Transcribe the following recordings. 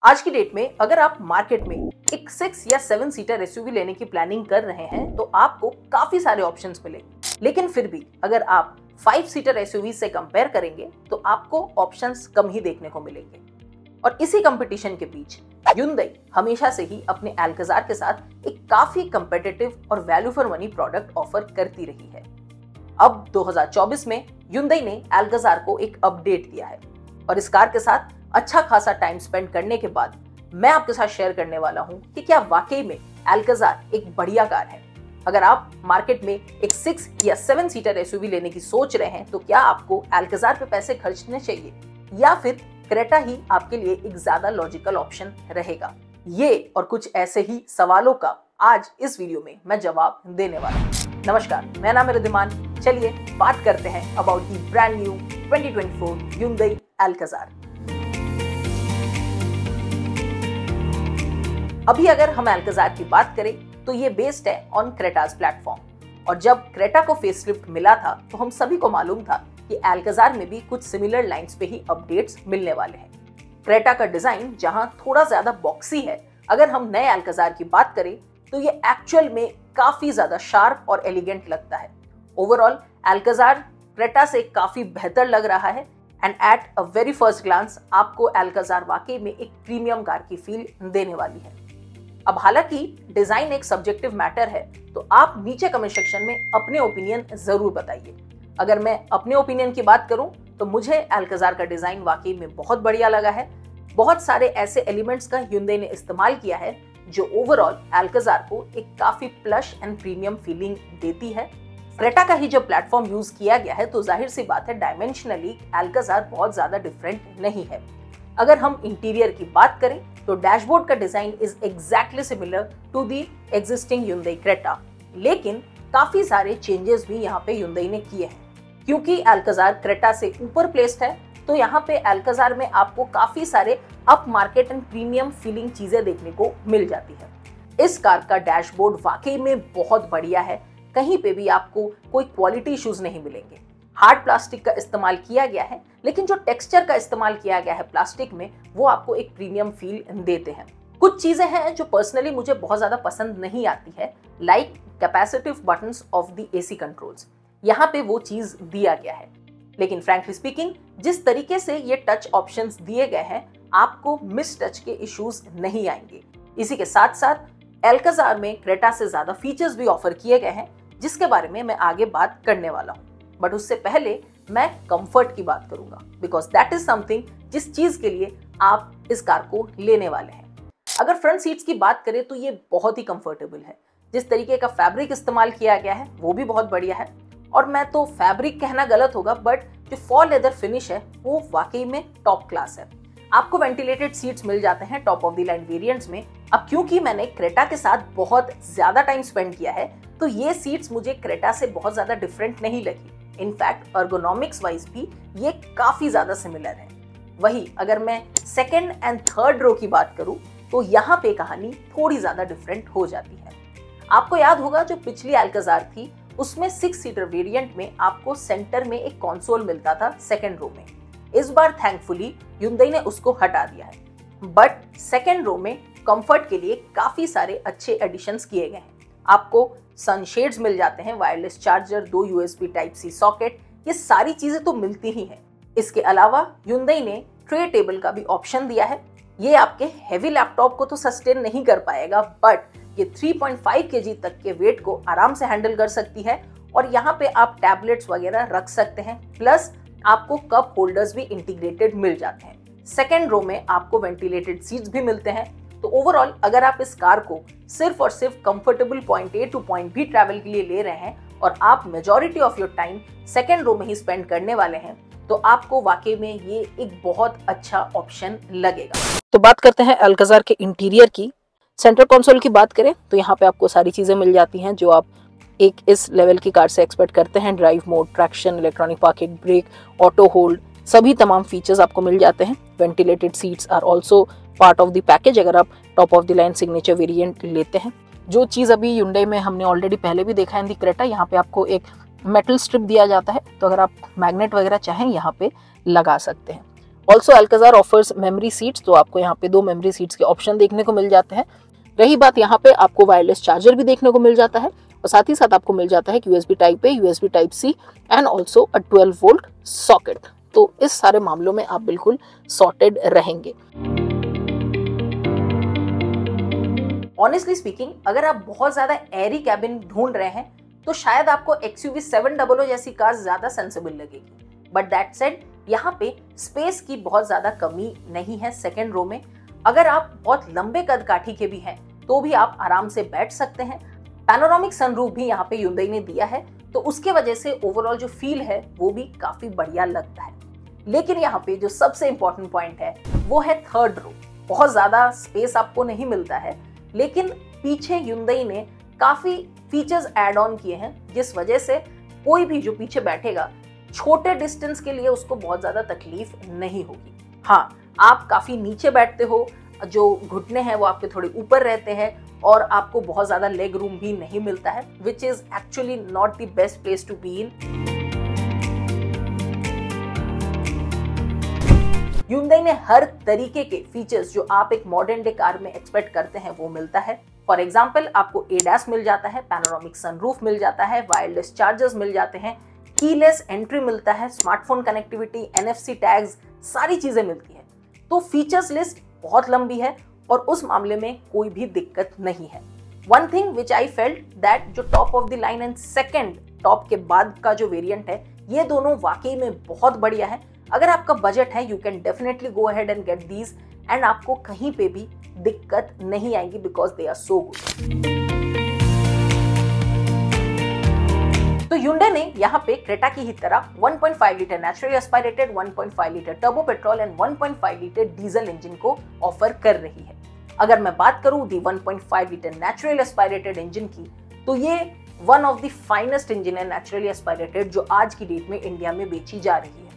आज की डेट में अगर आप मार्केट में एक 6 या 7 सीटर एसयूवी लेने की प्लानिंग कर रहे हैं तो आपको काफी सारे ऑप्शंस मिलेंगे। लेकिन फिर भी अगर आप 5 सीटर एसयूवी से कंपेयर करेंगे तो आपको ऑप्शंस कम ही देखने को मिलेंगे। और इसी कंपटीशन के बीच Hyundai हमेशा से ही अपने अल्काज़ार के साथ एक काफी कंपेटिटिव और value for money product offer करती रही है। अब 2024 में Hyundai ने अल्काज़ार को एक अपडेट दिया है और इस कार के साथ अच्छा खासा टाइम स्पेंड करने के बाद मैं आपके साथ शेयर करने वाला हूं कि क्या वाकई में अल्काज़ार एक बढ़िया कार है। अगर आप मार्केट में एक 6 या 7 सीटर एसयूवी लेने की सोच रहे हैं तो क्या आपको अल्काज़ार पे पैसे खर्चने चाहिए या फिर क्रेटा ही आपके लिए एक ज्यादा लॉजिकल ऑप्शन रहेगा। ये और कुछ ऐसे ही सवालों का आज इस वीडियो में मैं जवाब देने वाला हूँ। नमस्कार, मेरा नाम है रिद्धिमान। चलिए बात करते हैं about the brand new 2024 Hyundai Alcazar. अभी अगर हम अल्काज़ार की बात करें तो ये बेस्ड है ऑन क्रेटास प्लेटफॉर्म और जब क्रेटा को फेसलिफ्ट मिला था तो हम सभी को मालूम था कि अल्काज़ार में भी कुछ सिमिलर लाइंस पे ही अपडेट्स मिलने वाले हैं। क्रेटा का डिजाइन जहां थोड़ा ज्यादा बॉक्सी है, अगर हम नए अल्काज़ार की बात करें तो ये एक्चुअल में काफी ज्यादा शार्प और एलिगेंट लगता है। ओवरऑल अल्काज़ार क्रेटा से काफी बेहतर लग रहा है and at a very first glance आपको अल्काज़ार वाकई में एक प्रीमियम कार की फील देने वाली है। अब हालांकि डिजाइन एक सब्जेक्टिव मैटर है तो आप नीचे कमेंट सेक्शन में अपने ओपिनियन जरूर बताइए। अगर मैं अपने ओपिनियन की बात करूं तो मुझे अल्काज़ार का डिजाइन वाकई में बहुत बढ़िया लगा है। बहुत सारे ऐसे एलिमेंट्स का Hyundai ने इस्तेमाल किया है जो ओवरऑल अल्काज़ार को एक काफी प्लश एंड प्रीमियम फीलिंग देती है। क्रेटा का ही जब प्लेटफॉर्म यूज किया गया है तो जाहिर सी बात है डायमेंशनली अल्काज़ार बहुत ज्यादा डिफरेंट नहीं है। अगर हम इंटीरियर की बात करें तो डैशबोर्ड का design is exactly similar to the existing Hyundai Creta, लेकिन काफी सारे चेंजेस भी यहाँ पे Hyundai ने किए हैं। क्योंकि अल्काज़ार क्रेटा से ऊपर प्लेस्ड है तो यहाँ पे अल्काज़ार में आपको काफी सारे up market and premium feeling चीजें देखने को मिल जाती है। इस कार का डैशबोर्ड वाकई में बहुत बढ़िया है, कहीं पे भी आपको कोई क्वालिटी इश्यूज नहीं मिलेंगे। हार्ड प्लास्टिक का इस्तेमाल किया गया है लेकिन जो टेक्सचर का इस्तेमाल किया गया है प्लास्टिक में वो आपको एक प्रीमियम फील देते हैं। कुछ चीजें हैं जो पर्सनली मुझे बहुत ज्यादा पसंद नहीं आती है, like capacitive buttons of the AC controls. यहाँ पे वो चीज दिया गया है, लेकिन फ्रैंकली स्पीकिंग जिस तरीके से ये टच ऑप्शंस दिए गए हैं आपको मिस टच के इश्यूज नहीं आएंगे। इसी के साथ साथ अल्काज़ार में क्रेटा से ज्यादा फीचर्स भी ऑफर किए गए हैं जिसके बारे में मैं आगे बात करने वाला हूँ। बट उससे पहले मैं कंफर्ट की बात करूंगा बिकॉज दैट इज समथिंग जिस चीज के लिए आप इस कार को लेने वाले हैं। अगर फ्रंट सीट्स की बात करें तो ये बहुत ही कंफर्टेबल है। जिस तरीके का फैब्रिक इस्तेमाल किया गया है वो भी बहुत बढ़िया है और मैं तो फैब्रिक कहना गलत होगा बट जो फॉर लेदर फिनिश है वो वाकई में टॉप क्लास है। आपको वेंटिलेटेड सीट्स मिल जाते हैं top of the line variants में। अब क्योंकि मैंने क्रेटा के साथ बहुत ज्यादा टाइम स्पेंड किया है तो ये सीट्स मुझे क्रेटा से बहुत ज्यादा डिफरेंट नहीं लगी। इनफैक्ट अर्गोनॉमिक्स वाइज भी ये काफी ज्यादा सिमिलर है। वही अगर मैं सेकंड एंड थर्ड रो की बात करूं तो यहाँ पे कहानी थोड़ी ज्यादा डिफरेंट हो जाती है। आपको याद होगा जो पिछली अल्काज़ार थी उसमें 6 सीटर वेरिएंट में आपको सेंटर में एक कंसोल मिलता था सेकंड रो में। इस बार थैंकफुली Hyundai ने उसको हटा दिया है बट सेकंड रो में कंफर्ट के लिए काफी सारे अच्छे एडिशंस किए गए हैं। आपको सनशेड्स मिल जाते हैं, wireless charger, 2 USB Type-C socket, ये सारी चीजें तो मिलती ही हैं। इसके अलावा Hyundai ने ट्रे टेबल का भी ऑप्शन दिया है। ये आपके हेवी लैपटॉप को तो सस्टेन नहीं कर पाएगा बट ये 3.5 kg तक के वेट को आराम से हैंडल कर सकती है और यहाँ पे आप टैबलेट्स वगैरह रख सकते हैं। प्लस आपको कप होल्डर्स भी इंटीग्रेटेड मिल जाते हैं। सेकेंड रो में आपको वेंटिलेटेड सीट्स भी मिलते हैं। तो ओवरऑल अगर आप इस कार को सिर्फ और सिर्फ comfortable point A to point B travel के लिए ले रहे हैं और आप majority of your time second row में ही स्पेंड करने वाले हैं तो आपको वाकई में ये एक बहुत अच्छा ऑप्शन लगेगा। तो बात करते हैं अल्काज़ार के इंटीरियर की। सेंटर कंसोल की बात करें तो यहाँ पे आपको सारी चीजें मिल जाती हैं जो आप एक इस लेवल की कार से एक्सपेक्ट करते हैं। Drive mode, traction, electronic parking brake, auto hold, सभी तमाम फीचर्स आपको मिल जाते हैं। Ventilated seats are also part of the package अगर आप top of the line signature variant लेते हैं। जो चीज अभी Hyundai में हमने ऑलरेडी पहले भी देखा है इन दी क्रेटा, यहाँ पे आपको एक मेटल स्ट्रिप दिया जाता है तो अगर आप मैग्नेट वगैरह चाहें यहाँ पे लगा सकते हैं। Also Alcazar offers memory seats, तो आपको यहाँ पे 2 मेमोरी सीट्स के ऑप्शन देखने को मिल जाते हैं। रही बात, यहाँ पे आपको वायरलेस चार्जर भी देखने को मिल जाता है और साथ ही साथ आपको मिल जाता है USB type A, USB type C and also a 12 volt socket. तो इस सारे मामलों में आप बिल्कुल सॉर्टेड रहेंगे। ऑनेस्टली स्पीकिंग, अगर आप बहुत ज्यादा एयरी कैबिन ढूंढ रहे हैं तो शायद आपको XUV 700 जैसी कार ज्यादा सेंसिबल लगेगी। बट दैट सेड, यहाँ पे स्पेस की बहुत ज्यादा कमी नहीं है सेकेंड रो में। अगर आप बहुत लंबे कद काठी के भी हैं तो भी आप आराम से बैठ सकते हैं। पैनोरामिक सनरूफ भी यहाँ पे Hyundai ने दिया है, तो उसके वजह से ओवरऑल जो फील है वो भी काफी बढ़िया लगता है। लेकिन यहाँ पे जो सबसे इंपॉर्टेंट पॉइंट है वो है थर्ड रो। बहुत ज्यादा स्पेस आपको नहीं मिलता है, लेकिन पीछे Hyundai ने काफी फीचर्स ऐड ऑन किए हैं, जिस वजह से कोई भी जो पीछे बैठेगा छोटे डिस्टेंस के लिए उसको बहुत ज्यादा तकलीफ नहीं होगी। हाँ, आप काफी नीचे बैठते हो, जो घुटने हैं वो आपके थोड़े ऊपर रहते हैं और आपको बहुत ज्यादा लेग रूम भी नहीं मिलता है, which is actually not the best place to be in. Hyundai ने हर तरीके के फीचर्स जो आप एक मॉडर्न डे कार में एक्सपेक्ट करते हैं वो मिलता है। फॉर एग्जाम्पल, आपको ADAS मिल जाता है, पैनोरामिक सनरूफ मिल जाता है, वायरलेस चार्जर्स मिल जाते हैं, कीलेस एंट्री मिलता है, स्मार्टफोन कनेक्टिविटी, NFC टैग्स, सारी चीजें मिलती है। तो फीचर्स लिस्ट बहुत लंबी है और उस मामले में कोई भी दिक्कत नहीं है। One thing which I felt that जो top of the line and second top के बाद का जो वेरिएंट है, ये दोनों वाकई में बहुत बढ़िया है। अगर आपका बजट है, you can definitely go ahead and get these and आपको कहीं पे भी दिक्कत नहीं आएगी because they are so good. तो Hyundai ने यहाँ पे क्रेटा की ही तरह 1.5 litre naturally aspirated, 1.5 litre turbo petrol and 1.5 litre diesel engine को ऑफर कर रही है। अगर मैं बात करूं दी 1.5 लीटर नेचुरली एस्पायरेटेड इंजन की, तो ये one of the finest engine है नेचुरली एस्पायरेटेड जो आज की डेट में इंडिया में बेची जा रही है।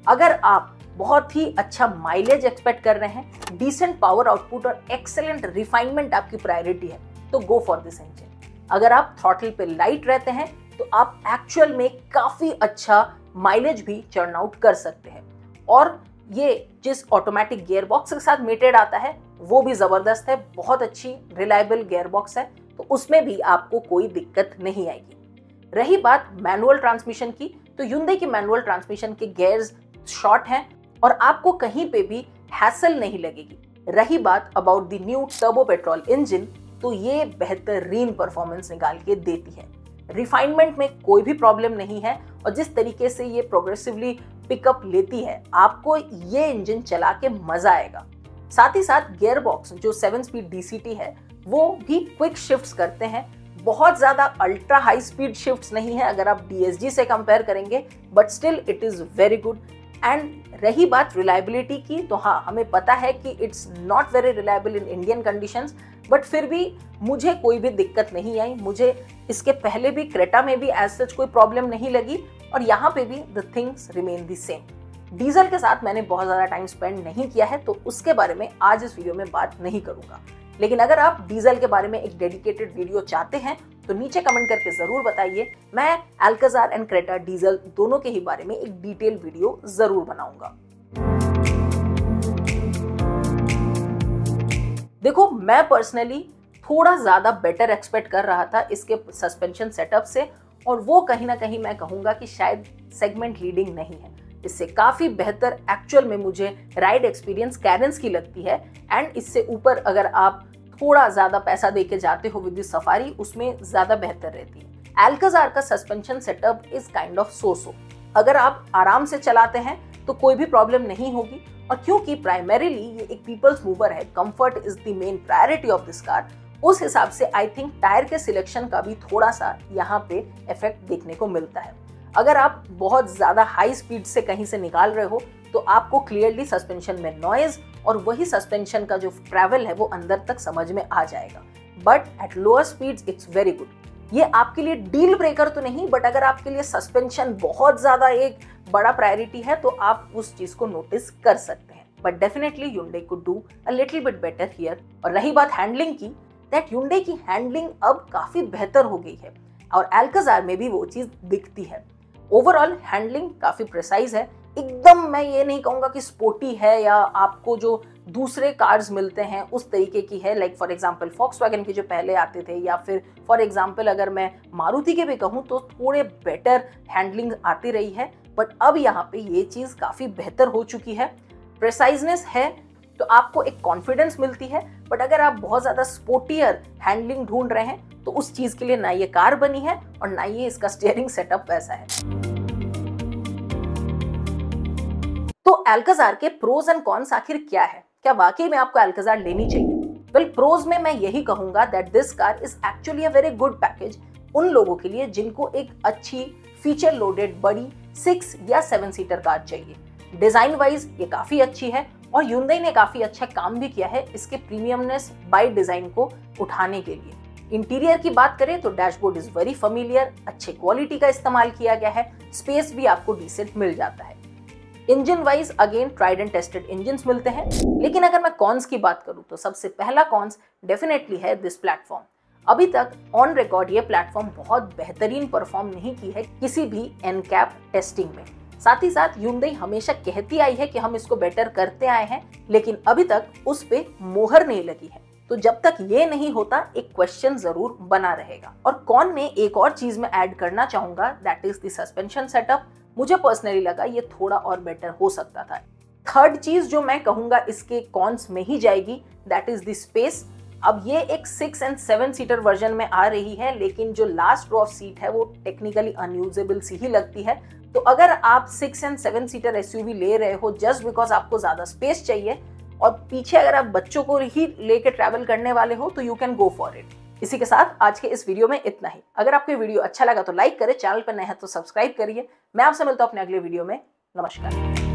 अगर आप बहुत ही अच्छा माइलेज एक्सपेक्ट कर रहे हैं, डिसेंट पावर आउटपुट और एक्सेलेंट रिफाइनमेंट आपकी प्रायोरिटी है, तो गो फॉर दिस इंजन। अगर आप थ्रॉटल पे लाइट रहते हैं तो आप एक्चुअल में काफी अच्छा माइलेज भी चर्न आउट कर सकते हैं। और ये जिस ऑटोमेटिक गियर बॉक्स के साथ मेटेड आता है वो भी जबरदस्त है, बहुत अच्छी रिलायबल गियर बॉक्स है, तो उसमें भी आपको कोई दिक्कत नहीं आएगी। रही बात मैनुअल ट्रांसमिशन की, तो Hyundai की मैनुअल ट्रांसमिशन के गियर्स शॉर्ट हैं और आपको कहीं पे भी हैसल नहीं लगेगी। रही बात about the new turbo petrol engine, तो ये बेहतरीन परफॉर्मेंस निकाल के देती है। रिफाइनमेंट में कोई भी प्रॉब्लम नहीं है और जिस तरीके से ये प्रोग्रेसिवली पिकअप लेती है, आपको ये इंजन चला के मजा आएगा। साथ ही साथ गियर बॉक्स जो 7 स्पीड DCT है वो भी क्विक शिफ्ट्स करते हैं, बहुत ज्यादा अल्ट्रा हाई स्पीड शिफ्ट्स नहीं है अगर आप DSG से कंपेयर करेंगे, but still it is very good. And रही बात रिलायबिलिटी की, तो हाँ, हमें पता है कि it's not very reliable in Indian conditions, but फिर भी मुझे कोई भी दिक्कत नहीं आई। मुझे इसके पहले भी क्रेटा में भी एज सच कोई प्रॉब्लम नहीं लगी और यहाँ पे भी the things remain the same. Diesel के साथ मैंने बहुत ज़्यादा टाइम स्पेंड नहीं किया है, तो उसके बारे में आज इस वीडियो में बात नहीं करूँगा। लेकिन अगर आप डीजल के बारे में एक डेडिकेटेड वीडियो चाहते हैं तो नीचे कमेंट करके ज़रूर बताइए, मैं अल्काजार एंड क्रेटा डीजल दोनों के ही बारे में एक डिटेल वीडियो ज़रूर बनाऊंगा। देखो, मैं पर्सनली थोड़ा ज़्यादा बेटर एक्सपेक्ट कर रहा था इसके सस्पेंशन सेटअप से, और वो कहीं ना कहीं मैं कहूँगा कि शायद सेगमेंट लीडिंग नहीं है। इससे काफ़ी बेहतर एक्चुअल में मुझे राइड एक्सपीरियंस कैरेंस की लगती है। एंड इससे ऊपर अगर आप थोड़ा ज़्यादा पैसा दे के जाते हो विद सफारी, उसमें ज़्यादा बेहतर रहती है। अल्काजार का suspension setup is kind of so. अगर आप आराम से चलाते हैं तो कोई भी प्रॉब्लम नहीं होगी, और क्योंकि प्राइमरीली ये एक पीपल्स मूवर है, comfort is the main priority of this car, उस हिसाब से आई थिंक टायर के सिलेक्शन का भी थोड़ा सा यहाँ पे इफेक्ट देखने को मिलता है। अगर आप बहुत ज़्यादा हाई स्पीड से कहीं से निकाल रहे हो तो आपको क्लियरली सस्पेंशन में नॉइज और वही सस्पेंशन का जो ट्रैवल है वो अंदर तक समझ में आ जाएगा। But at lower speeds it's very good. ये आपके लिए डील ब्रेकर तो नहीं, बट अगर आपके लिए सस्पेंशन बहुत ज़्यादा एक बड़ा प्रायोरिटी है तो आप उस चीज़ को नोटिस कर सकते हैं। But definitely Hyundai could do a little bit better here। और रही बात हैंडलिंग की, दैट Hyundai की हैंडलिंग अब काफ़ी बेहतर हो गई है और अल्काजार में भी वो चीज़ दिखती है। ओवरऑल हैंडलिंग काफ़ी प्रिसाइज है, एकदम मैं ये नहीं कहूँगा कि स्पोर्टी है या आपको जो दूसरे कार्स मिलते हैं उस तरीके की है, लाइक फॉर एग्जांपल फॉक्सवैगन के जो पहले आते थे, या फिर फॉर एग्जांपल अगर मैं मारुति के भी कहूँ तो थोड़े बेटर हैंडलिंग आती रही है। बट अब यहाँ पे ये चीज़ काफ़ी बेहतर हो चुकी है, प्रिसाइजनेस है, तो आपको एक कॉन्फिडेंस मिलती है। बट अगर आप बहुत ज़्यादा स्पोर्टियर हैंडलिंग ढूंढ रहे हैं तो उस चीज़ के लिए ना ये कार बनी है और ना ये इसका स्टीयरिंग सेटअप वैसा है। तो अल्काज़ार के प्रोज एंड कॉन्स आखिर क्या है? क्या वाकई में आपको अल्काज़ार लेनी चाहिए? वेल, प्रोज में मैं यही कहूंगा that this car is actually a very good package उन लोगों के लिए जिनको एक अच्छी फीचर लोडेड बड़ी 6 या 7 सीटर कार चाहिए। डिजाइन वाइज ये काफी अच्छी है और Hyundai ने काफी अच्छा काम भी किया है इसके प्रीमियमनेस बाय डिजाइन को उठाने के लिए। इंटीरियर की बात करें तो डैशबोर्ड इज वेरी फेमिलियर, अच्छे क्वालिटी का इस्तेमाल किया गया है, स्पेस भी आपको डिसेंट मिल जाता है। Engine wise again tried and tested engine मिलते हैं। लेकिन अगर मैं कॉन्स की बात करूं तो सबसे पहला कॉन्स डेफिनेटली है दिस प्लेटफॉर्म। अभी तक ऑन रिकॉर्ड ये प्लेटफॉर्म बहुत बेहतरीन परफॉर्म नहीं की है किसी भी एनकैप टेस्टिंग में। साथ ही साथ Hyundai हमेशा कहती आई है कि हम इसको बेटर करते आए हैं, लेकिन अभी तक उस पे मोहर नहीं लगी है। तो जब तक ये नहीं होता एक क्वेश्चन जरूर बना रहेगा। और कॉन में एक और चीज मैं ऐड करना चाहूंगा, that is the suspension setup. मुझे पर्सनली लगा ये थोड़ा और बेटर हो सकता था। थर्ड चीज जो मैं कहूंगा इसके कॉन्स में ही जाएगी, दैट इज द स्पेस। अब ये एक 6 एंड 7 सीटर वर्जन में आ रही है, लेकिन जो लास्ट रो ऑफ सीट है वो टेक्निकली अनयूजेबल सी ही लगती है। तो अगर आप 6 एंड 7 सीटर एसयूवी ले रहे हो जस्ट बिकॉज आपको ज्यादा स्पेस चाहिए और पीछे अगर आप बच्चों को ही लेके ट्रैवल करने वाले हो तो you can go for it. इसी के साथ आज के इस वीडियो में इतना ही। अगर आपको ये वीडियो अच्छा लगा तो लाइक करें, चैनल पर नए हैं तो सब्सक्राइब करिए। मैं आपसे मिलता हूं अपने अगले वीडियो में। नमस्कार।